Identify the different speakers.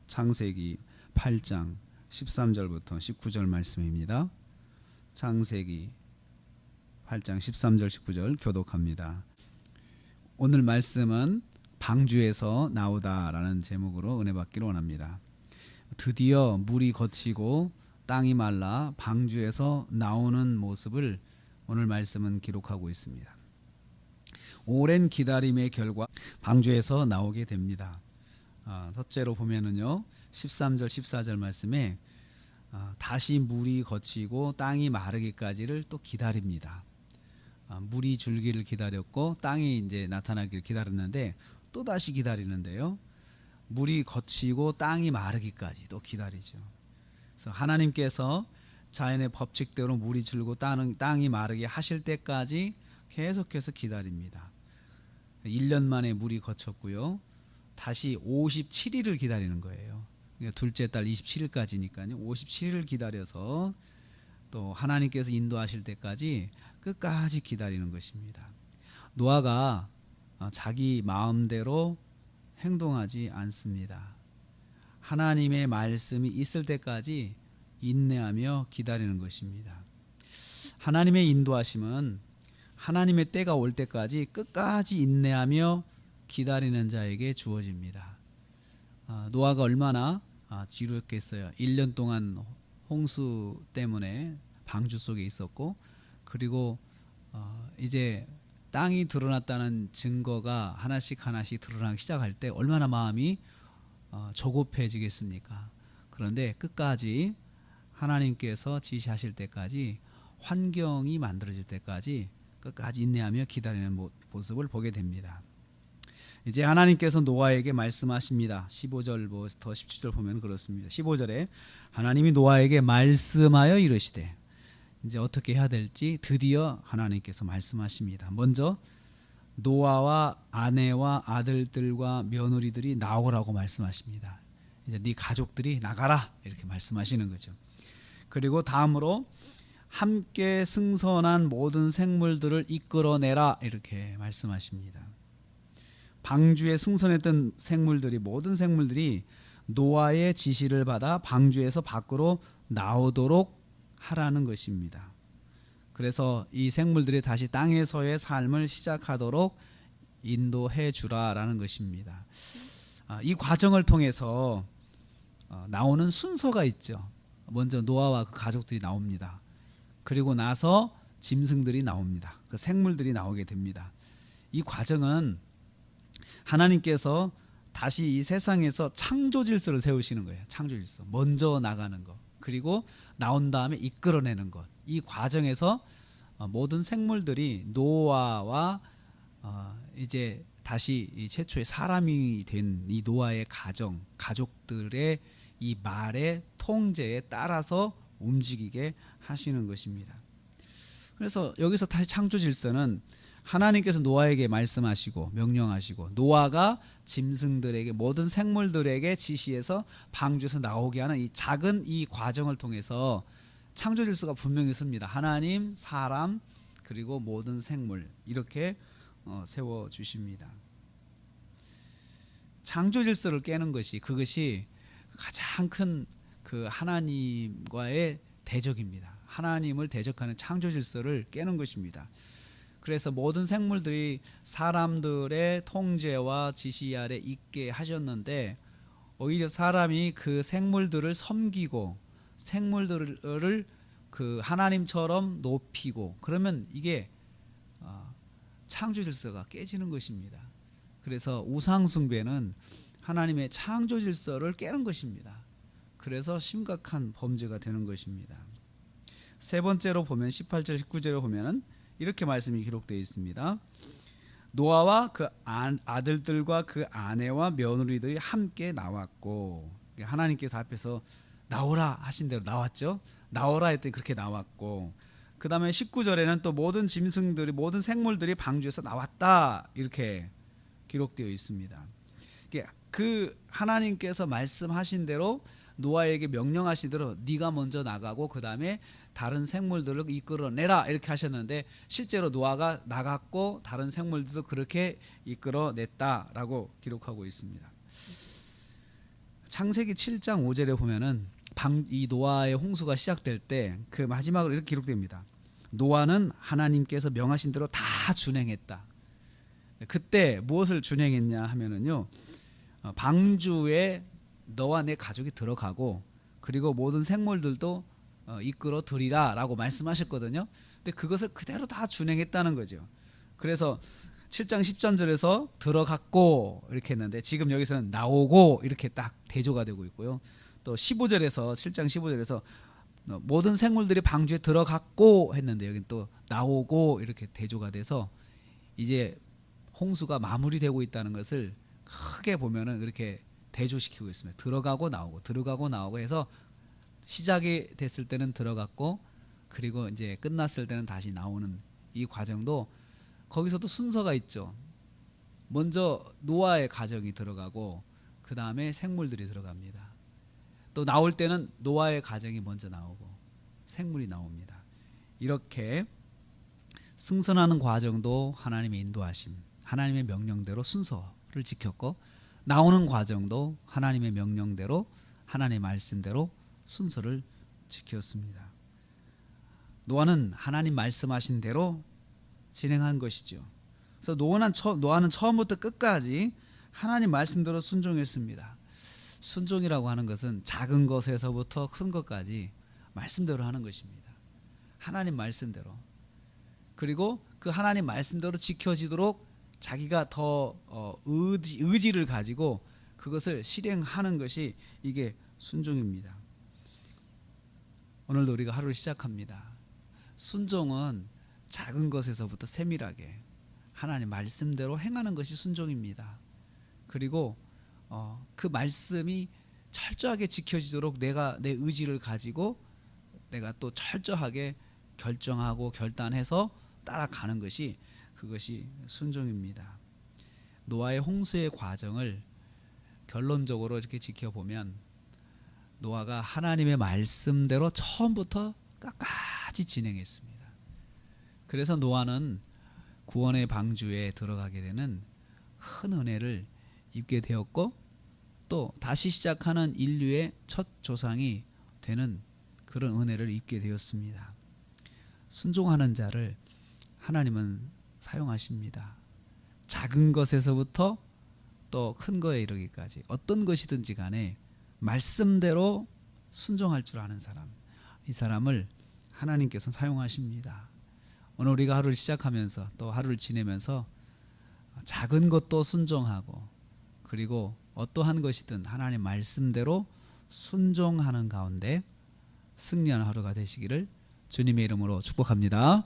Speaker 1: 창세기 8장 13절부터 19절 말씀입니다. 창세기 8장 13절 19절 교독합니다. 오늘 말씀은 방주에서 나오다라는 제목으로 은혜 받기를 원합니다. 드디어 물이 거치고 땅이 말라 방주에서 나오는 모습을 오늘 말씀은 기록하고 있습니다. 오랜 기다림의 결과 방주에서 나오게 됩니다. 첫째로 보면은요 13절 14절 말씀에 다시 물이 거치고 땅이 마르기까지를 또 기다립니다. 물이 줄기를 기다렸고 땅이 이제 나타나기를 기다렸는데 또 다시 기다리는데요. 물이 거치고 땅이 마르기까지 또 기다리죠. 그래서 하나님께서 자연의 법칙대로 물이 줄고 땅이 마르게 하실 때까지 계속해서 기다립니다. 1년 만에 물이 거쳤고요. 다시 57일을 기다리는 거예요. 그러니까 둘째 달 27일까지니까요. 57일을 기다려서 또 하나님께서 인도하실 때까지 끝까지 기다리는 것입니다. 노아가 자기 마음대로 행동하지 않습니다. 하나님의 말씀이 있을 때까지 인내하며 기다리는 것입니다. 하나님의 인도하심은 하나님의 때가 올 때까지 끝까지 인내하며 기다리는 자에게 주어집니다. 노아가 얼마나 지루했겠어요. 1년 동안 홍수 때문에 방주 속에 있었고, 그리고 이제 땅이 드러났다는 증거가 하나씩 드러나기 시작할 때 얼마나 마음이 조급해지겠습니까? 그런데 끝까지 하나님께서 지시하실 때까지, 환경이 만들어질 때까지 끝까지 인내하며 기다리는 모습을 보게 됩니다. 이제 하나님께서 노아에게 말씀하십니다. 15절부터 17절 보면 그렇습니다. 15절에 하나님이 노아에게 말씀하여 이르시되, 이제 어떻게 해야 될지 드디어 하나님께서 말씀하십니다. 먼저 노아와 아내와 아들들과 며느리들이 나오라고 말씀하십니다. 이제 네 가족들이 나가라 이렇게 말씀하시는 거죠. 그리고 다음으로 함께 승선한 모든 생물들을 이끌어내라 이렇게 말씀하십니다. 방주에 승선했던 모든 생물들이 노아의 지시를 받아 방주에서 밖으로 나오도록 하라는 것입니다. 그래서 이 생물들이 다시 땅에서의 삶을 시작하도록 인도해 주라라는 것입니다. 이 과정을 통해서 나오는 순서가 있죠. 먼저 노아와 그 가족들이 나옵니다. 그리고 나서 짐승들이 나옵니다. 그 생물들이 나오게 됩니다. 이 과정은 하나님께서 다시 이 세상에서 창조 질서를 세우시는 거예요. 창조 질서. 먼저 나가는 것, 그리고 나온 다음에 이끌어내는 것. 이 과정에서 모든 생물들이 노아와 이제 다시 이 최초의 사람이 된 이 노아의 가족들의 이 말의 통제에 따라서 움직이게 하시는 것입니다. 그래서 여기서 다시 창조 질서는 하나님께서 노아에게 말씀하시고 명령하시고, 노아가 짐승들에게, 모든 생물들에게 지시해서 방주에서 나오게 하는 이 작은 이 과정을 통해서 창조 질서가 분명히 섭니다. 하나님, 사람, 그리고 모든 생물, 이렇게 세워 주십니다. 창조 질서를 깨는 것이, 그것이 가장 큰 그 하나님과의 대적입니다. 하나님을 대적하는 창조 질서를 깨는 것입니다. 그래서 모든 생물들이 사람들의 통제와 지시 아래 있게 하셨는데, 오히려 사람이 그 생물들을 섬기고 생물들을 그 하나님처럼 높이고, 그러면 이게 창조 질서가 깨지는 것입니다. 그래서 우상 숭배는 하나님의 창조 질서를 깨는 것입니다. 그래서 심각한 범죄가 되는 것입니다. 세 번째로 보면 18절 19절에 보면은 이렇게 말씀이 기록되어 있습니다. 노아와 그 아들들과 그 아내와 며느리들이 함께 나왔고, 하나님께서 앞에서 나오라 하신 대로 나왔죠. 나오라 했더니 그렇게 나왔고, 그 다음에 19절에는 또 모든 짐승들이, 모든 생물들이 방주에서 나왔다 이렇게 기록되어 있습니다. 그 하나님께서 말씀하신 대로, 노아에게 명령하신 대로 네가 먼저 나가고 그 다음에 다른 생물들을 이끌어내라 이렇게 하셨는데, 실제로 노아가 나갔고 다른 생물들도 그렇게 이끌어냈다라고 기록하고 있습니다. 창세기 7장 5절에 보면은 이 노아의 홍수가 시작될 때 그 마지막으로 이렇게 기록됩니다. 노아는 하나님께서 명하신 대로 다 준행했다. 그때 무엇을 준행했냐 하면은요, 방주에 너와 내 가족이 들어가고 그리고 모든 생물들도 이끌어 들이라라고 말씀하셨거든요. 근데 그것을 그대로 다 준행했다는 거죠. 그래서 7장 10절에서 들어갔고 이렇게 했는데 지금 여기서는 나오고 이렇게 딱 대조가 되고 있고요. 또 15절에서 7장 15절에서 모든 생물들이 방주에 들어갔고 했는데 여기 또 나오고 이렇게 대조가 돼서 이제 홍수가 마무리되고 있다는 것을 크게 보면은 이렇게 대조시키고 있습니다. 들어가고 나오고 들어가고 나오고 해서 시작이 됐을 때는 들어갔고 그리고 이제 끝났을 때는 다시 나오는 이 과정도 거기서도 순서가 있죠. 먼저 노아의 가정이 들어가고 그 다음에 생물들이 들어갑니다. 또 나올 때는 노아의 가정이 먼저 나오고 생물이 나옵니다. 이렇게 승선하는 과정도 하나님의 인도하심, 하나님의 명령대로 순서를 지켰고 나오는 과정도 하나님의 명령대로 하나님의 말씀대로 순서를 지켰습니다. 노아는 하나님 말씀하신 대로 진행한 것이죠. 그래서 노아는 처음부터 끝까지 하나님 말씀대로 순종했습니다. 순종이라고 하는 것은 작은 것에서부터 큰 것까지 말씀대로 하는 것입니다. 하나님 말씀대로. 그리고 그 하나님 말씀대로 지켜지도록 자기가 더 의지를 가지고 그것을 실행하는 것이 이게 순종입니다. 오늘도 우리가 하루를 시작합니다. 순종은 작은 것에서부터 세밀하게 하나님 말씀대로 행하는 것이 순종입니다. 그리고 그 말씀이 철저하게 지켜지도록 내가 내 의지를 가지고 내가 또 철저하게 결정하고 결단해서 따라가는 것이 그것이 순종입니다. 노아의 홍수의 과정을 결론적으로 이렇게 지켜보면 노아가 하나님의 말씀대로 처음부터 끝까지 진행했습니다. 그래서 노아는 구원의 방주에 들어가게 되는 큰 은혜를 입게 되었고 또 다시 시작하는 인류의 첫 조상이 되는 그런 은혜를 입게 되었습니다. 순종하는 자를 하나님은 사용하십니다. 작은 것에서부터 또 큰 거에 이르기까지 어떤 것이든지 간에 말씀대로 순종할 줄 아는 사람, 이 사람을 하나님께서 사용하십니다. 오늘 우리가 하루를 시작하면서 또 하루를 지내면서 작은 것도 순종하고 그리고 어떠한 것이든 하나님 말씀대로 순종하는 가운데 승리하는 하루가 되시기를 주님의 이름으로 축복합니다.